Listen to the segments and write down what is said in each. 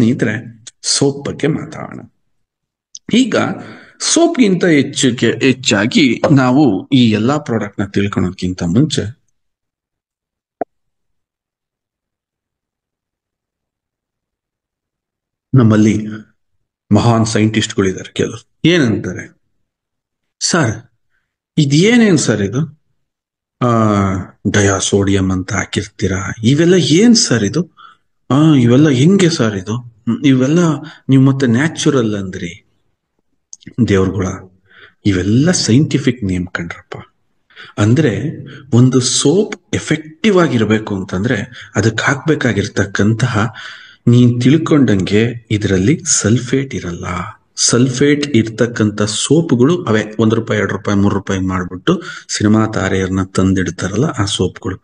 ಸ್ನೇಹಿತರೆ, ಸೋಪ್ ಬಗ್ಗೆ ಮಾತಾಡೋಣ. ಈಗ ಸೋಪ್ಗಿಂತ ಹೆಚ್ಚಾಗಿ ನಾವು ಈ ಎಲ್ಲಾ ಪ್ರಾಡಕ್ಟ್ ನ ತಿಳ್ಕೊಳೋದ್ಕಿಂತ ಮುಂಚೆ ನಮ್ಮಲ್ಲಿ ಮಹಾನ್ ಸೈಂಟಿಸ್ಟ್ಗಳಿದ್ದಾರೆ. ಕೆಲವರು ಏನಂತಾರೆ, ಸರ್ ಇದೇನೇನ್ ಸರ್ ಇದು ಆ ಡಯಾಸೋಡಿಯಂ ಅಂತ ಹಾಕಿರ್ತೀರಾ, ಇವೆಲ್ಲ ಏನ್ ಸರ್ ಇದು, ಇವೆಲ್ಲ ಹೆಂಗೆ ಸರ್ ಇದು, ಇವೆಲ್ಲ ನೀವು ಮತ್ತೆ ನ್ಯಾಚುರಲ್ ಅಂದ್ರಿ. ದೇವ್ರುಗಳ, ಇವೆಲ್ಲ ಸೈಂಟಿಫಿಕ್ ನೇಮ್ ಕಣ್ರಪ್ಪ. ಅಂದ್ರೆ ಒಂದು ಸೋಪ್ ಎಫೆಕ್ಟಿವ್ ಆಗಿರ್ಬೇಕು ಅಂತಂದ್ರೆ ಅದಕ್ಕೆ ಹಾಕ್ಬೇಕಾಗಿರ್ತಕ್ಕಂತಹ, ನೀನ್ ತಿಳ್ಕೊಂಡಂಗೆ ಇದರಲ್ಲಿ ಸಲ್ಫೇಟ್ ಇರಲ್ಲ. ಸಲ್ಫೇಟ್ ಇರ್ತಕ್ಕಂಥ ಸೋಪ್ಗಳು ಅವೇ ₹1, ₹2, ₹3 ಮಾಡ್ಬಿಟ್ಟು ಸಿನಿಮಾ ತಾರೆಯರ್ನ ತಂದಿಡ್ತಾರಲ್ಲ ಆ ಸೋಪ್ಗಳು.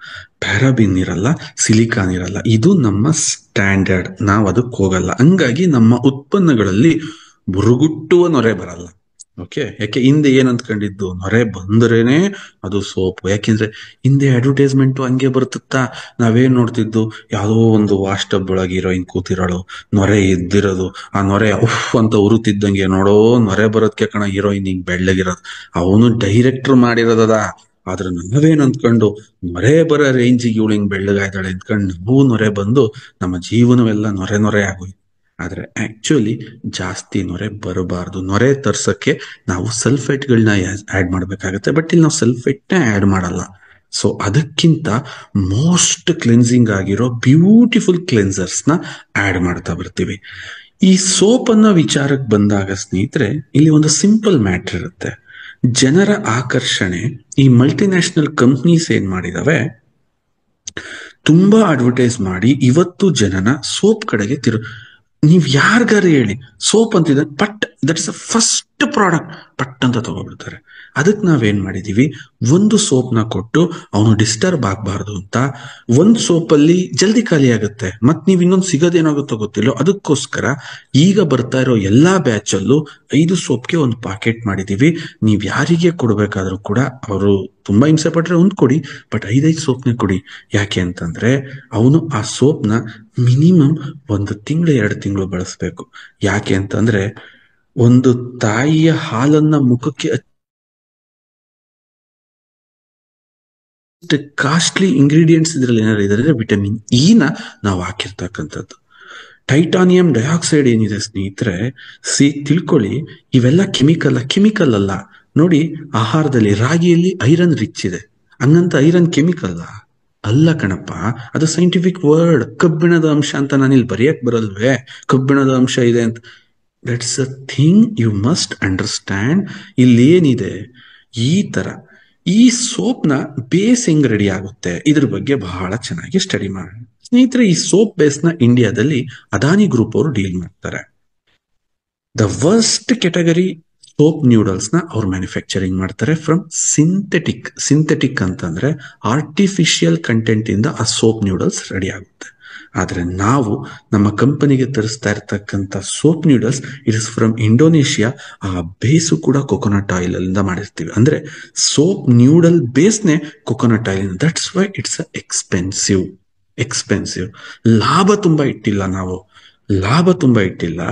ಪ್ಯಾರಾಬಿನ್ ಇರಲ್ಲ, ಸಿಲಿಕಾನ್ ಇರಲ್ಲ. ಇದು ನಮ್ಮ ಸ್ಟ್ಯಾಂಡರ್ಡ್, ನಾವು ಅದಕ್ಕೆ ಹೋಗಲ್ಲ. ಹಂಗಾಗಿ ನಮ್ಮ ಉತ್ಪನ್ನಗಳಲ್ಲಿ ಬುರುಗುಟ್ಟುವ ನೊರೆ ಬರಲ್ಲ. ಓಕೆ, ಯಾಕೆ ಹಿಂದೆ ಏನ್ ಅಂದ್ಕೊಂಡಿದ್ದು, ನೊರೆ ಬಂದ್ರೇನೆ ಅದು ಸೋಪ್. ಯಾಕೆಂದ್ರೆ ಹಿಂದೆ ಅಡ್ವರ್ಟೈಸ್ಮೆಂಟ್ ಹಂಗೆ ಬರುತ್ತಾ, ನಾವೇನ್ ನೋಡ್ತಿದ್ದು, ಯಾವುದೋ ಒಂದು ವಾಶ್ ಟಬ್ ಒಳಗೆ ಹೀರೋಯಿನ್ ಕೂತಿರೋಳು, ನೊರೆ ಇದ್ದಿರೋದು, ಆ ನೊರೆ ಉಫ್ ಅಂತ ಉರುತಿದ್ದಂಗೆ, ನೋಡೋ ನೊರೆ ಬರೋದಕ್ಕೆ ಕಣ ಹೀರೋಯಿನ್ ಹಿಂಗ್ ಬೆಳ್ಳಗಿರೋದು, ಅವನು ಡೈರೆಕ್ಟರ್ ಮಾಡಿರೋದದ. ಆದ್ರೆ ನಾವೇನ್ ಅಂದ್ಕೊಂಡು ನೊರೆ ಬರೋ ರೇಂಜಿಗೆ ಇವಳು ಹಿಂಗ್ ಬೆಳ್ಳಗಾಯ್ತಾಳೆ ಅಂದ್ಕೊಂಡು ನಾವು ನೊರೆ ಬಂದು ನಮ್ಮ ಜೀವನವೆಲ್ಲ ನೊರೆ ಆಗೋಯ್ತು. ಆದ್ರೆ ಆಕ್ಚುಲಿ ಜಾಸ್ತಿ ನೊರೆ ಬರಬಾರ್ದು. ನೊರೆ ತರ್ಸಕ್ಕೆ ನಾವು ಸಲ್ಫೇಟ್ಗಳನ್ನ ಆಡ್ ಮಾಡ್ಬೇಕಾಗತ್ತೆ. ಬಟ್ ಇಲ್ಲಿ ನಾವು ಸಲ್ಫೇಟ್ನ ಆಡ್ ಮಾಡಲ್ಲ. ಸೊ ಅದಕ್ಕಿಂತ ಮೋಸ್ಟ್ ಕ್ಲೆನ್ಸಿಂಗ್ ಆಗಿರೋ ಬ್ಯೂಟಿಫುಲ್ ಕ್ಲೆನ್ಸರ್ಸ್ ನ ಆಡ್ ಮಾಡ್ತಾ ಬರ್ತೀವಿ. ಈ ಸೋಪ್ ಅನ್ನೋ ವಿಚಾರಕ್ಕೆ ಬಂದಾಗ ಸ್ನೇಹಿತರೆ, ಇಲ್ಲಿ ಒಂದು ಸಿಂಪಲ್ ಮ್ಯಾಟರ್ ಇರುತ್ತೆ. ಜನರ ಆಕರ್ಷಣೆ, ಈ ಮಲ್ಟಿನ್ಯಾಷನಲ್ ಕಂಪ್ನೀಸ್ ಏನ್ ಮಾಡಿದಾವೆ, ತುಂಬಾ ಅಡ್ವರ್ಟೈಸ್ ಮಾಡಿ ಇವತ್ತು ಜನನ ಸೋಪ್ ಕಡೆಗೆ ನೀವ್ ಯಾರಿಗಾರು ಹೇಳಿ ಸೋಪ್ ಅಂತಿದ, ಪಟ್ that is a first product ಪಟ್ ಅಂತ ತಗೋಬಿಡ್ತಾರೆ. ಅದಕ್ಕೆ ನಾವೇನ್ ಮಾಡಿದೀವಿ, ಒಂದು ಸೋಪ್ನ ಕೊಟ್ಟು ಅವನು ಡಿಸ್ಟರ್ಬ್ ಆಗ್ಬಾರ್ದು ಅಂತ, ಒಂದ್ ಸೋಪಲ್ಲಿ ಜಲ್ದಿ ಖಾಲಿ ಆಗುತ್ತೆ, ಮತ್ ನೀವ್ ಇನ್ನೊಂದು ಸಿಗೋದೇನಾಗುತ್ತೋ ಗೊತ್ತಿಲ್ಲೋ, ಅದಕ್ಕೋಸ್ಕರ ಈಗ ಬರ್ತಾ ಇರೋ ಎಲ್ಲಾ ಬ್ಯಾಚ್ ಅಲ್ಲೂ 5 ಸೋಪ್ಗೆ ಒಂದು ಪಾಕೆಟ್ ಮಾಡಿದೀವಿ. ನೀವ್ ಯಾರಿಗೆ ಕೊಡ್ಬೇಕಾದ್ರೂ ಕೂಡ, ಅವರು ತುಂಬಾ ಹಿಂಸೆ ಪಟ್ರೆ ಒಂದ್ ಕೊಡಿ, ಬಟ್ 5 ಸೋಪ್ನೆ ಕೊಡಿ. ಯಾಕೆ ಅಂತಂದ್ರೆ ಅವನು ಆ ಸೋಪ್ನ ಮಿನಿಮಮ್ 1 ತಿಂಗಳು 2 ತಿಂಗಳು ಬಳಸ್ಬೇಕು. ಯಾಕೆ ಅಂತಂದ್ರೆ ಒಂದು ತಾಯಿಯ ಹಾಲನ್ನ ಮುಖಕ್ಕೆ ಕಾಸ್ಟ್ಲಿ ಇಂಗ್ರೀಡಿಯೆಂಟ್ಸ್ ಇದ್ರಲ್ಲಿ ಏನಾದ್ರು ಇದ್ರೆ ವಿಟಮಿನ್ ಇ ನ ನಾವು ಹಾಕಿರ್ತಕ್ಕಂಥದ್ದು. ಟೈಟಾನಿಯಂ ಡೈಆಕ್ಸೈಡ್ ಏನಿದೆ ಸ್ನೇಹಿತರೆ, ತಿಳ್ಕೊಳ್ಳಿ, ಇವೆಲ್ಲ ಕೆಮಿಕಲ್ ಅಲ್ಲ. ನೋಡಿ, ಆಹಾರದಲ್ಲಿ ರಾಗಿಯಲ್ಲಿ ಐರನ್ ರಿಚ್ ಇದೆ, ಹಂಗಂತ ಐರನ್ ಕೆಮಿಕಲ್ ಅಲ್ಲ ಕಣಪ್ಪ, ಅದು ಸೈಂಟಿಫಿಕ್ ವರ್ಡ್. ಕಬ್ಬಿಣದ ಅಂಶ ಅಂತ ನಾನಿಲ್ಲಿ ಬರೆಯಕ್ ಬರಲ್ವೇ, ಕಬ್ಬಿಣದ ಅಂಶ ಇದೆ ಅಂತ. That's a thing you must understand. ಇಲ್ಲಿ ಏನಿದೆ, ಈ ತರ ಈ ಸೋಪ್ನ ಬೇಸ್ ಹೆಂಗ್ ರೆಡಿ ಆಗುತ್ತೆ ಇದ್ರ ಬಗ್ಗೆ ಬಹಳ ಚೆನ್ನಾಗಿ ಸ್ಟಡಿ ಮಾಡೋಣ ಸ್ನೇಹಿತರೆ. ಈ ಸೋಪ್ ಬೇಸ್ ನ ಇಂಡಿಯಾದಲ್ಲಿ ಅದಾನಿ ಗ್ರೂಪ್ ಅವರು ಡೀಲ್ ಮಾಡ್ತಾರೆ. The worst category soap noodles ನ ಅವ್ರು ಮ್ಯಾನುಫ್ಯಾಕ್ಚರಿಂಗ್ ಮಾಡ್ತಾರೆ ಫ್ರಮ್ ಸಿಂಥೆಟಿಕ್ ಅಂತಂದ್ರೆ ಆರ್ಟಿಫಿಷಿಯಲ್ ಕಂಟೆಂಟ್ ಇಂದ ಆ ಸೋಪ್ ನ್ಯೂಡಲ್ಸ್ ರೆಡಿ ಆಗುತ್ತೆ. ಆದ್ರೆ ನಾವು ನಮ್ಮ ಕಂಪನಿಗೆ ತರಿಸ್ತಾ ಇರ್ತಕ್ಕಂಥ soap noodles it is from Indonesia. ಆ ಬೇಸು ಕೂಡ ಕೊಕೊನಟ್ ಆಯಿಲ್ ಅಲ್ಲಿಂದ ಮಾಡಿರ್ತೀವಿ. ಅಂದ್ರೆ ಸೋಪ್ ನ್ಯೂಡಲ್ ಬೇಸ್ನೆ coconut oil. That's why it's expensive. ಲಾಭ ತುಂಬಾ ಇಟ್ಟಿಲ್ಲ,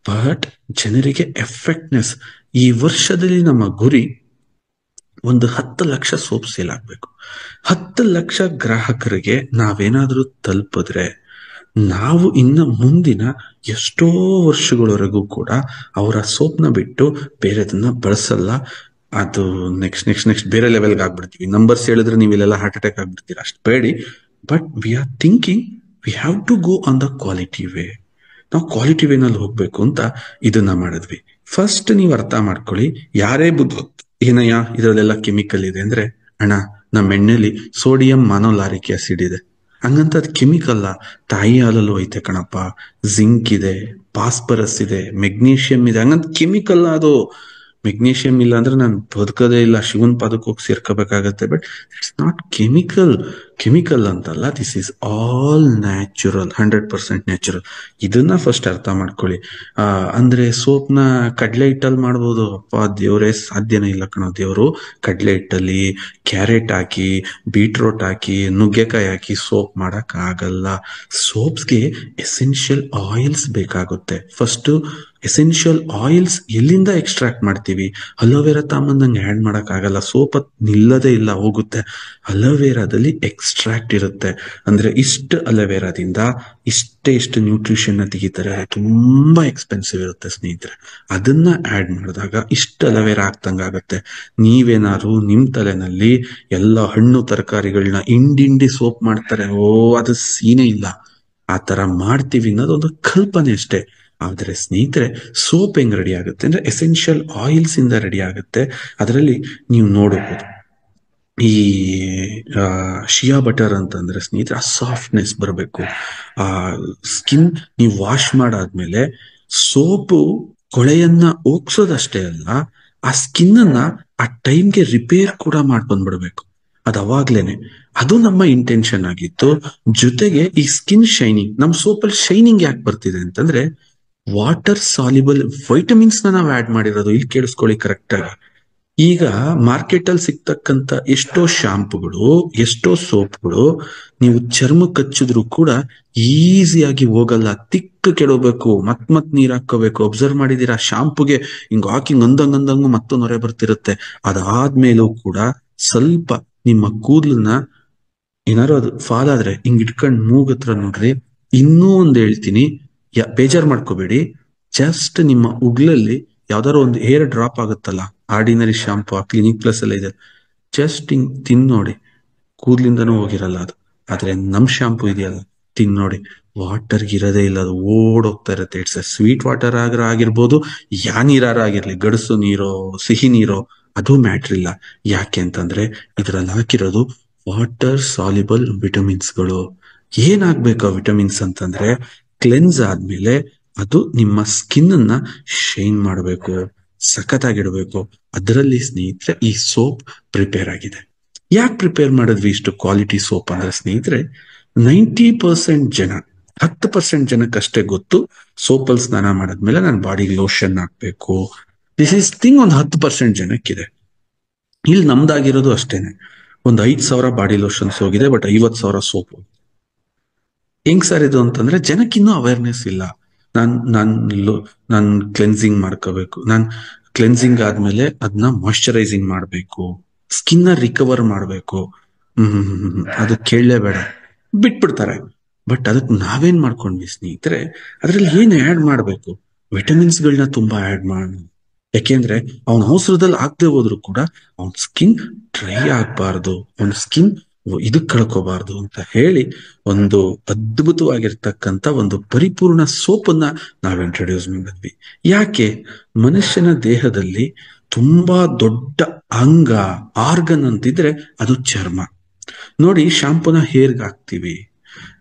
ಬಟ್ ಜನರಿಗೆ ಎಫೆಕ್ಟ್ನೆಸ್. ಈ ವರ್ಷದಲ್ಲಿ ನಮ್ಮ ಗುರಿ ಒಂದು 10 ಲಕ್ಷ ಸೋಪ್ ಸೇಲ್ ಆಗ್ಬೇಕು. 10 ಲಕ್ಷ ಗ್ರಾಹಕರಿಗೆ ನಾವೇನಾದ್ರೂ ತಲುಪಿದ್ರೆ ನಾವು ಇನ್ನು ಮುಂದಿನ ಎಷ್ಟೋ ವರ್ಷಗಳವರೆಗೂ ಕೂಡ ಅವರ ಸೋಪ್ನ ಬಿಟ್ಟು ಬೇರೆದನ್ನ ಬಳಸಲ್ಲ. ಅದು ನೆಕ್ಸ್ಟ್ ಬೇರೆ ಲೆವೆಲ್ಗೆ ಆಗ್ಬಿಡ್ತೀವಿ. ನಂಬರ್ಸ್ ಹೇಳಿದ್ರೆ ನೀವು ಇಲ್ಲೆಲ್ಲ ಹಾರ್ಟ್ ಅಟ್ಯಾಕ್ ಆಗ್ಬಿಡ್ತೀರಾ, ಅಷ್ಟು ಬೇಡಿ. But we are thinking we have to go on the quality way. ನಾವು ಕ್ವಾಲಿಟಿ ವೇನಲ್ಲಿ ಹೋಗ್ಬೇಕು ಅಂತ ಇದನ್ನ ಮಾಡಿದ್ವಿ. ಫಸ್ಟ್ ನೀವು ಅರ್ಥ ಮಾಡ್ಕೊಳ್ಳಿ, ಯಾರೇ ಏನಯ್ಯ ಇದರಲ್ಲೆಲ್ಲ ಕೆಮಿಕಲ್ ಇದೆ ಅಂದ್ರೆ, ಅಣ್ಣ ನಮ್ಮ ಎಣ್ಣೆಲಿ ಸೋಡಿಯಂ ಮಾನೋಲಾರಿಕ್ ಆಸಿಡ್ ಇದೆ, ಹಂಗಂತ ಅದು ಕೆಮಿಕಲ್. ತಾಯಿ ಹಾಲಲ್ಲೂ ಐತೆ ಕಣಪ್ಪ, ಜಿಂಕ್ ಇದೆ, ಫಾಸ್ಫರಸ್ ಇದೆ, ಮೆಗ್ನೀಷಿಯಂ ಇದೆ, ಹಂಗಂತ ಕೆಮಿಕಲ್. ಅದು ಮೆಗ್ನೀಷಿಯಂ ಇಲ್ಲ ಅಂದ್ರೆ ನಾನು ಬದುಕೋದೇ ಇಲ್ಲ, ಶಿವನ್ ಪಾದಕ್ಕೆ ಹೋಗಿ ಸೇರ್ಕೋಬೇಕಾಗತ್ತೆ. But it's not chemical. Chemical ಅಂತಲ್ಲ, this is all natural, 100% natural. ಇದನ್ನ ಫಸ್ಟ್ ಅರ್ಥ ಮಾಡ್ಕೊಳ್ಳಿ. ಅಂದ್ರೆ ಸೋಪ್ನ ಕಡಲೆ ಹಿಟ್ಟಲ್ಲಿ ಮಾಡ್ಬೋದು. ಅಪ್ಪ ದೇವ್ರೇ, ಸಾಧ್ಯನೇ ಇಲ್ಲ ಕಣೋ ದೇವ್ರು. ಕಡಲೆ ಹಿಟ್ಟಲ್ಲಿ ಕ್ಯಾರೆಟ್ ಹಾಕಿ, ಬೀಟ್ರೋಟ್ ಹಾಕಿ, ನುಗ್ಗೆಕಾಯಿ ಹಾಕಿ ಸೋಪ್ ಮಾಡಕ್ ಆಗಲ್ಲ. ಸೋಪ್ಸ್ಗೆ ಎಸೆನ್ಷಿಯಲ್ ಆಯಿಲ್ಸ್ ಬೇಕಾಗುತ್ತೆ. ಫಸ್ಟ್ ಎಸೆನ್ಷಿಯಲ್ ಆಯಿಲ್ಸ್ ಎಲ್ಲಿಂದ ಎಕ್ಸ್ಟ್ರಾಕ್ಟ್ ಮಾಡ್ತೀವಿ? ಅಲೋವೆರಾ ತಾಂಬಂದಂಗೆ ಆ್ಯಡ್ ಮಾಡಕ್ ಆಗಲ್ಲ. ಸೋಪ್ ನಿಲ್ಲದೇ ಇಲ್ಲ, ಹೋಗುತ್ತೆ. ಅಲೋವೆರಾದಲ್ಲಿ ಎಕ್ಸ್ಟ್ರಾಕ್ಟ್ ಇರುತ್ತೆ. ಅಂದ್ರೆ ಇಷ್ಟು ಅಲೋವೆರಾದಿಂದ ಇಷ್ಟು ನ್ಯೂಟ್ರಿಷನ್ ತೆಗಿತಾರೆ. ತುಂಬಾ ಎಕ್ಸ್ಪೆನ್ಸಿವ್ ಇರುತ್ತೆ ಸ್ನೇಹಿತರೆ. ಅದನ್ನ ಆಡ್ ಮಾಡಿದಾಗ ಇಷ್ಟು ಅಲೋವೆರಾ ಆಗ್ತಂಗಾಗತ್ತೆ. ನೀವೇನಾದ್ರು ನಿಮ್ ತಲೆನಲ್ಲಿ ಎಲ್ಲ ಹಣ್ಣು ತರಕಾರಿಗಳನ್ನ ಇಂಡಿ ಸೋಪ್ ಮಾಡ್ತಾರೆ, ಓ ಅದು ಸೀನೇ ಇಲ್ಲ. ಆ ತರ ಮಾಡ್ತೀವಿ ಅನ್ನೋದೊಂದು ಕಲ್ಪನೆ ಅಷ್ಟೇ. ಆದ್ರೆ ಸ್ನೇಹಿತರೆ, ಸೋಪ್ ಹೆಂಗ್ ರೆಡಿ ಆಗುತ್ತೆ ಅಂದ್ರೆ ಎಸೆನ್ಷಿಯಲ್ ಆಯಿಲ್ಸ್ ಇಂದ ರೆಡಿ ಆಗುತ್ತೆ. ಅದರಲ್ಲಿ ನೀವು ನೋಡಬಹುದು, ಈ ಶಿಯಾ ಬಟರ್ ಅಂತಂದ್ರೆ ಸ್ನೇಹಿತರೆ, ಆ ಸಾಫ್ಟ್ನೆಸ್ ಬರಬೇಕು. ಆ ಸ್ಕಿನ್ ನೀವು ವಾಶ್ ಮಾಡಾದ್ಮೇಲೆ ಸೋಪು ಕೊಳೆಯನ್ನ ಹೋಗ್ಸೋದಷ್ಟೇ ಅಲ್ಲ, ಆ ಸ್ಕಿನ್ ಅನ್ನ ಆ ಟೈಮ್ಗೆ ರಿಪೇರ್ ಕೂಡ ಮಾಡ್ಬಂದ್ಬಿಡ್ಬೇಕು. ಅದು ಅವಾಗ್ಲೇನೆ. ಅದು ನಮ್ಮ ಇಂಟೆನ್ಷನ್ ಆಗಿತ್ತು. ಜೊತೆಗೆ ಈ ಸ್ಕಿನ್ ಶೈನಿಂಗ್, ನಮ್ ಸೋಪಲ್ಲಿ ಶೈನಿಂಗ್ ಯಾಕೆ ಬರ್ತಿದೆ ಅಂತಂದ್ರೆ ವಾಟರ್ ಸಾಲ್ಯುಬಲ್ ವೈಟಮಿನ್ಸ್ ನಾವು ಆಡ್ ಮಾಡಿರೋದು. ಇಲ್ಲಿ ಕೇಳಿಸ್ಕೊಳ್ಳಿ ಕರೆಕ್ಟ್ ಆಗಿ. ಈಗ ಮಾರ್ಕೆಟ್ ಅಲ್ಲಿ ಸಿಗ್ತಕ್ಕಂತ ಎಷ್ಟೋ ಶಾಂಪುಗಳು, ಎಷ್ಟೋ ಸೋಪ್ಗಳು ನೀವು ಚರ್ಮ ಕಚ್ಚಿದ್ರು ಕೂಡ ಈಸಿಯಾಗಿ ಹೋಗಲ್ಲ. ತಿಕ್ಕ ಕೆಡಬೇಕು, ಮತ್ ನೀರ್ ಹಾಕೋಬೇಕು. ಅಬ್ಸರ್ವ್ ಮಾಡಿದೀರಾ? ಶಾಂಪುಗೆ ಹಿಂಗ್ ಹಾಕಿ ಅಂದಂಗಂದಂಗು ಮತ್ತು ನೊರೆ ಬರ್ತಿರುತ್ತೆ. ಅದಾದ್ಮೇಲೂ ಕೂಡ ಸ್ವಲ್ಪ ನಿಮ್ಮ ಕೂದಲನ್ನ ಏನಾರು ಅದು ಫಾಲ್ ಆದ್ರೆ ಹಿಂಗ್ ಇಟ್ಕೊಂಡ್ ಮೂಗತ್ರ ನೋಡ್ರಿ. ಇನ್ನೂ ಒಂದ್ ಹೇಳ್ತೀನಿ, ಬೇಜಾರ್ ಮಾಡ್ಕೋಬೇಡಿ. ಜಸ್ಟ್ ನಿಮ್ಮ ಉಗ್ಲಲ್ಲಿ ಯಾವ್ದಾರು ಒಂದು ಹೇರ್ ಡ್ರಾಪ್ ಆಗುತ್ತಲ್ಲ, ಆರ್ಡಿನರಿ ಶಾಂಪು ಆ ಕ್ಲಿನಿಕ್ ಪ್ಲಸ್ ಎಲ್ಲ ಇದೆ, ಜಸ್ಟ್ ಹಿಂಗ್ ತಿನ್ನೋಡಿ, ಕೂದ್ಲಿಂದನೂ ಹೋಗಿರಲ್ಲ ಅದು. ಆದ್ರೆ ನಮ್ ಶಾಂಪು ಇದೆಯಲ್ಲ, ತಿನ್ನೋಡಿ, ವಾಟರ್ಗೆ ಇರೋದೇ ಇಲ್ಲ, ಅದು ಓಡೋಗ್ತಾ ಇರುತ್ತೆ. ಇಟ್ಸ್ ಎ ಸ್ವೀಟ್ ವಾಟರ್ ಆಗಿರ್ಬೋದು, ಯಾ ನೀರಾರ ಆಗಿರ್ಲಿ, ಗಡಸು ನೀರೋ ಸಿಹಿ ನೀರೋ ಅದು ಮ್ಯಾಟ್ರ್ ಇಲ್ಲ. ಯಾಕೆ ಅಂತಂದ್ರೆ ಇದ್ರಲ್ಲಿ ಹಾಕಿರೋದು ವಾಟರ್ ಸಾಲ್ಯುಬಲ್ ವಿಟಮಿನ್ಸ್ಗಳು. ಏನಾಗ್ಬೇಕು ವಿಟಮಿನ್ಸ್ ಅಂತಂದ್ರೆ, ಕ್ಲೆನ್ಸ್ ಆದ್ಮೇಲೆ ಅದು ನಿಮ್ಮ ಸ್ಕಿನ್ ಅನ್ನ ಶೈನ್ ಮಾಡಬೇಕು, ಸಖತ್ತಾಗಿಡ್ಬೇಕು. ಅದರಲ್ಲಿ ಸ್ನೇಹಿತರೆ ಈ ಸೋಪ್ ಪ್ರಿಪೇರ್ ಆಗಿದೆ. ಯಾಕೆ ಪ್ರಿಪೇರ್ ಮಾಡಿದ್ವಿ ಇಷ್ಟು ಕ್ವಾಲಿಟಿ ಸೋಪ್ ಅಂದ್ರೆ ಸ್ನೇಹಿತರೆ, 90% ಜನ, 10% ಜನಕ್ಕಷ್ಟೇ ಗೊತ್ತು ಸೋಪಲ್ಲಿ ಸ್ನಾನ ಮಾಡಾದ್ಮೇಲೆ ನನ್ನ ಬಾಡಿಗೆ ಲೋಷನ್ ಹಾಕ್ಬೇಕು. ದಿಸ್ ಈಸ್ ಥಿಂಗ್ ಒಂದು 10% ಜನಕ್ಕಿದೆ. ಇಲ್ಲಿ ನಮ್ದಾಗಿರೋದು ಅಷ್ಟೇನೆ, ಒಂದು 5,000 ಬಾಡಿ ಲೋಷನ್ಸ್ ಹೋಗಿದೆ, ಬಟ್ 50,000 ಸೋಪ್. ಹೆಂಗ್ ಸರ್ ಇದು ಅಂತಂದ್ರೆ, ಜನಕ್ಕಿನ್ನೂ ಅವೇರ್ನೆಸ್ ಇಲ್ಲ. ನಾನ್ ಕ್ಲೆನ್ಸಿಂಗ್ ಮಾಡ್ಕೋಬೇಕು, ನಾನ್ ಕ್ಲೆನ್ಸಿಂಗ್ ಆದ್ಮೇಲೆ ಅದನ್ನ ಮಾಯಿಶ್ಚರೈಸಿಂಗ್ ಮಾಡ್ಬೇಕು, ಸ್ಕಿನ್ ರಿಕವರ್ ಮಾಡ್ಬೇಕು. ಅದು ಕೇಳಲೇಬೇಡ, ಬಿಟ್ಬಿಡ್ತಾರೆ. ಬಟ್ ಅದಕ್ಕೆ ನಾವೇನ್ ಮಾಡ್ಕೊಂಡ್ವಿ ಸ್ನೇಹಿತರೆ, ಅದ್ರಲ್ಲಿ ಏನ್ ಆಡ್ ಮಾಡ್ಬೇಕು? ವಿಟಮಿನ್ಸ್ ಗಳನ್ನ ತುಂಬಾ ಆಡ್ ಮಾಡಿ. ಯಾಕೆಂದ್ರೆ ಅವನ ಅವಸರದಲ್ಲಿ ಆಗದೆ ಹೋದ್ರು ಕೂಡ ಅವನ್ ಸ್ಕಿನ್ ಡ್ರೈ ಆಗ್ಬಾರ್ದು, ಅವನ ಸ್ಕಿನ್ ಇದಕ್ ಕಳ್ಕೋಬಾರ್ದು ಅಂತ ಹೇಳಿ ಒಂದು ಅದ್ಭುತವಾಗಿರ್ತಕ್ಕಂಥ ಒಂದು ಪರಿಪೂರ್ಣ ಸೋಪನ್ನ ನಾವು ಇಂಟ್ರೊಡ್ಯೂಸ್ ಮಾಡಿದ್ವಿ. ಯಾಕೆ? ಮನುಷ್ಯನ ದೇಹದಲ್ಲಿ ತುಂಬಾ ದೊಡ್ಡ ಅಂಗ, ಆರ್ಗನ್ ಅಂತಿದ್ರೆ ಅದು ಚರ್ಮ. ನೋಡಿ, ಶಾಂಪೂನ ಹೇರ್ಗೆ ಹಾಕ್ತಿವಿ,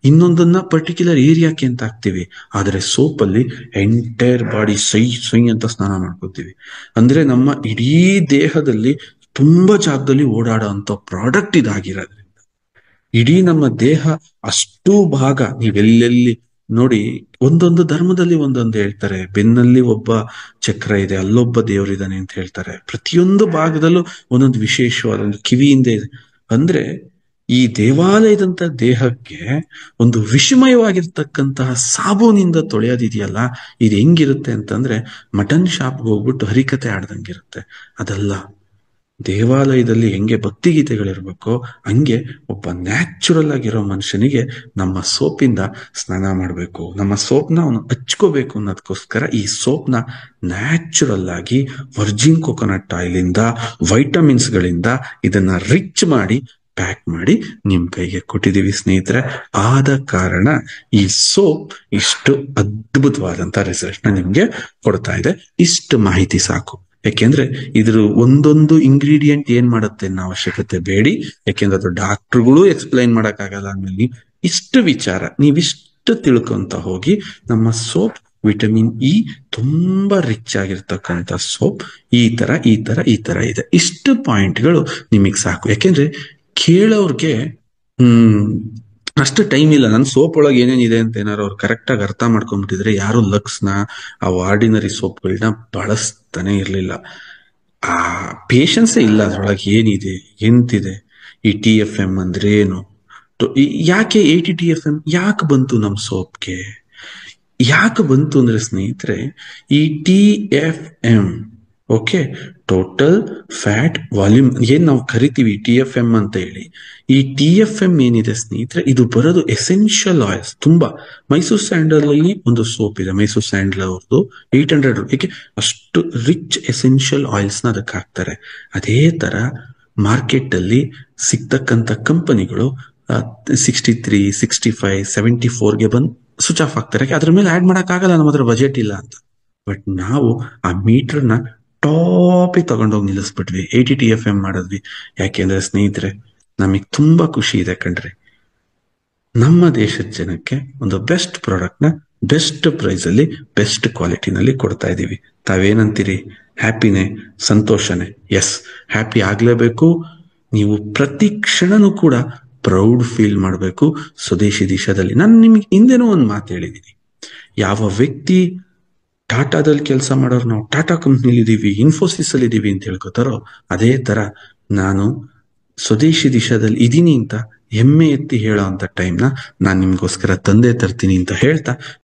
ಇನ್ನೊಂದನ್ನ ಪರ್ಟಿಕ್ಯುಲರ್ ಏರಿಯಾಕ್ಕೆ ಅಂತ ಹಾಕ್ತಿವಿ. ಆದ್ರೆ ಸೋಪಲ್ಲಿ ಎಂಟೈರ್ ಬಾಡಿ ಸೈ ಅಂತ ಸ್ನಾನ ಮಾಡ್ಕೋತೀವಿ. ಅಂದ್ರೆ ನಮ್ಮ ಇಡೀ ದೇಹದಲ್ಲಿ ತುಂಬಾ ಜಾಗದಲ್ಲಿ ಓಡಾಡೋ ಅಂತ ಪ್ರಾಡಕ್ಟ್ ಇದಾಗಿರೋದ್ರಿಂದ ಇಡೀ ನಮ್ಮ ದೇಹ ಅಷ್ಟು ಭಾಗ, ನೀವೆಲ್ಲೆಲ್ಲಿ ನೋಡಿ, ಒಂದೊಂದು ಧರ್ಮದಲ್ಲಿ ಒಂದೊಂದು ಹೇಳ್ತಾರೆ. ಬೆನ್ನಲ್ಲಿ ಒಬ್ಬ ಚಕ್ರ ಇದೆ, ಅಲ್ಲೊಬ್ಬ ದೇವರಿದ್ದಾನೆ ಅಂತ ಹೇಳ್ತಾರೆ. ಪ್ರತಿಯೊಂದು ಭಾಗದಲ್ಲೂ ಒಂದೊಂದು ವಿಶೇಷವಾದ ಒಂದು ಕಿವಿಯಿಂದ ಇದೆ. ಅಂದ್ರೆ ಈ ದೇವಾಲಯದಂತ ದೇಹಕ್ಕೆ ಒಂದು ವಿಷಮಯವಾಗಿರ್ತಕ್ಕಂತಹ ಸಾಬೂನಿಂದ ತೊಳೆಯೋದಿದೆಯಲ್ಲ, ಇದು ಹೆಂಗಿರುತ್ತೆ ಅಂತಂದ್ರೆ ಮಟನ್ ಶಾಪ್ಗೆ ಹೋಗ್ಬಿಟ್ಟು ಹರಿಕತೆ ಆಡ್ದಂಗಿರುತ್ತೆ. ಅದಲ್ಲ, ದೇವಾಲಯದಲ್ಲಿ ಹೆಂಗೆ ಭಕ್ತಿಗೀತೆಗಳಿರ್ಬೇಕೋ ಹಂಗೆ ಒಬ್ಬ ನ್ಯಾಚುರಲ್ ಆಗಿರೋ ಮನುಷ್ಯನಿಗೆ ನಮ್ಮ ಸೋಪಿಂದ ಸ್ನಾನ ಮಾಡಬೇಕು, ನಮ್ಮ ಸೋಪ್ನ ಅವನು ಹಚ್ಕೋಬೇಕು ಅನ್ನೋದಕ್ಕೋಸ್ಕರ ಈ ಸೋಪ್ನ ನ್ಯಾಚುರಲ್ ಆಗಿ ವರ್ಜಿನ್ ಕೊಕೊನಟ್ ಆಯಿಲ್ ಇಂದ, ವೈಟಮಿನ್ಸ್ ಗಳಿಂದ ಇದನ್ನ ರಿಚ್ ಮಾಡಿ ಪ್ಯಾಕ್ ಮಾಡಿ ನಿಮ್ ಕೈಗೆ ಕೊಟ್ಟಿದೀವಿ ಸ್ನೇಹಿತರೆ. ಆದ ಕಾರಣ ಈ ಸೋಪ್ ಇಷ್ಟು ಅದ್ಭುತವಾದಂತ ರಿಸಲ್ಟ್ ನ ನಿಮ್ಗೆ ಕೊಡ್ತಾ ಇದೆ. ಇಷ್ಟು ಮಾಹಿತಿ ಸಾಕು. ಯಾಕೆಂದ್ರೆ ಇದ್ರ ಒಂದೊಂದು ಇಂಗ್ರೀಡಿಯೆಂಟ್ ಏನ್ ಮಾಡುತ್ತೆ ಅನ್ನೋ ಅವಶ್ಯಕತೆ ಬೇಡಿ. ಯಾಕೆಂದ್ರೆ ಅದು ಡಾಕ್ಟರ್ಗಳು ಎಕ್ಸ್ಪ್ಲೈನ್ ಮಾಡಕ್ ಆಗಲ್ಲ. ಆದ್ಮೇಲೆ ಇಷ್ಟು ವಿಚಾರ ನೀವಿಷ್ಟು ತಿಳ್ಕೊಂತ ಹೋಗಿ, ನಮ್ಮ ಸೋಪ್ ವಿಟಮಿನ್ ಇ ತುಂಬಾ ರಿಚ್ ಆಗಿರ್ತಕ್ಕಂಥ ಸೋಪ್ ಈ ತರ ಇದೆ. ಇಷ್ಟು ಪಾಯಿಂಟ್ಗಳು ನಿಮಗ್ ಸಾಕು. ಯಾಕೆಂದ್ರೆ ಕೇಳೋರ್ಗೆ ಹ್ಮ್ ಅಷ್ಟು ಟೈಮ್ ಇಲ್ಲ. ನನ್ನ ಸೋಪ್ ಒಳಗೆ ಏನೇನಿದೆ ಅಂತ ಏನಾರು ಅವ್ರು ಕರೆಕ್ಟಾಗಿ ಅರ್ಥ ಮಾಡ್ಕೊಂಡ್ಬಿಟ್ಟಿದ್ರೆ ಯಾರು ಲಕ್ಸ್ನ ಆ ಆರ್ಡಿನರಿ ಸೋಪ್ಗಳನ್ನ ಬಳಸ್ತಾನೆ ಇರ್ಲಿಲ್ಲ. ಆ ಪೇಶನ್ಸೇ ಇಲ್ಲ ಅದ್ರೊಳಗೆ ಏನಿದೆ ಎಂತಿದೆ. ಈ TFM ಅಂದ್ರೆ ಏನು, ಯಾಕೆ ATTFM ಯಾಕೆ ಬಂತು ನಮ್ಮ ಸೋಪ್ಗೆ? ಯಾಕೆ ಬಂತು ಅಂದ್ರೆ ಸ್ನೇಹಿತರೆ, ಈ TFM, okay, total fat volume ಏನ್ ನಾವು ಕರಿತೀವಿ TFM ಅಂತ ಹೇಳಿ, ಈ TFM ಏನಿದೆ ಸ್ನೇಹಿತರೆ, ಇದು ಬರೋದು ಎಸೆನ್ಷಿಯಲ್ ಆಯಿಲ್ಸ್. ತುಂಬಾ ಮೈಸೂರ್ ಸ್ಯಾಂಡಲ್ ಅಲ್ಲಿ ಒಂದು ಸೋಪ್ ಇದೆ, ಮೈಸೂರ್ ಸ್ಯಾಂಡಲ್ ಅವ್ರದ್ದು 800 ಏಕೆ ಅಷ್ಟು ರಿಚ್ ಎಸೆನ್ಷಿಯಲ್ ಆಯಿಲ್ಸ್ ನ ಅದಕ್ಕೆ ಹಾಕ್ತಾರೆ. ಅದೇ ತರ ಮಾರ್ಕೆಟ್ ಅಲ್ಲಿ ಸಿಗ್ತಕ್ಕಂಥ ಕಂಪನಿಗಳು 63, 65, 74ಗೆ ಬಂದು ಸ್ವಿಚ್ ಆಫ್ ಆಗ್ತಾರೆ. ಅದ್ರ ಮೇಲೆ ಆಡ್ ಮಾಡಕ್ ಆಗಲ್ಲ, ನಮ್ಮ ಹತ್ರ ಬಜೆಟ್ ಇಲ್ಲ ಅಂತ. ಬಟ್ ನಾವು ಆ ಮೀಟರ್ನ ಟಾಪಿಗೆ ತಗೊಂಡೋಗಿ ನಿಲ್ಲಿಸ್ಬಿಟ್ವಿ, ATTFM ಮಾಡಿದ್ವಿ. ಯಾಕೆಂದ್ರೆ ಸ್ನೇಹಿತರೆ, ನಮಗ್ ತುಂಬಾ ಖುಷಿ ಇದೆ ಕಣ್ರಿ, ನಮ್ಮ ದೇಶದ ಜನಕ್ಕೆ ಒಂದು ಬೆಸ್ಟ್ ಪ್ರಾಡಕ್ಟ್ ನ ಬೆಸ್ಟ್ ಪ್ರೈಸ್ ಅಲ್ಲಿ ಬೆಸ್ಟ್ ಕ್ವಾಲಿಟಿನಲ್ಲಿ ಕೊಡ್ತಾ ಇದೀವಿ. ತಾವೇನಂತೀರಿ? ಹ್ಯಾಪಿನೇ? ಸಂತೋಷನೇ? ಎಸ್, ಹ್ಯಾಪಿ ಆಗ್ಲೇಬೇಕು. ನೀವು ಪ್ರತಿ ಕ್ಷಣನೂ ಕೂಡ ಪ್ರೌಡ್ ಫೀಲ್ ಮಾಡಬೇಕು ಸ್ವದೇಶಿ ದೇಶದಲ್ಲಿ. ನಾನು ನಿಮಗೆ ಹಿಂದೆನೂ ಒಂದು ಮಾತು ಹೇಳಿದ್ದೀನಿ, ಯಾವ ವ್ಯಕ್ತಿ ಟಾಟಾದಲ್ಲಿ ಕೆಲಸ ಮಾಡೋರು, ನಾವು ಟಾಟಾ ಕಂಪ್ನಿಲಿ ಇದೀವಿ, ಇನ್ಫೋಸಿಸ್ ಅಲ್ಲಿ ಇದೀವಿ ಅಂತ ಹೇಳ್ಕೊತಾರೋ, ಅದೇ ತರ ನಾನು ಸ್ವದೇಶಿ ದೇಶದಲ್ಲಿ ಇದೀನಿ ಅಂತ ಹೆಮ್ಮೆ ಎತ್ತಿ ಹೇಳೋ ಅಂತ ಟೈಮ್ನ ನಾನು ನಿಮ್ಗೋಸ್ಕರ ತಂದೆ ತರ್ತೀನಿ ಅಂತ ಹೇಳ್ತಾ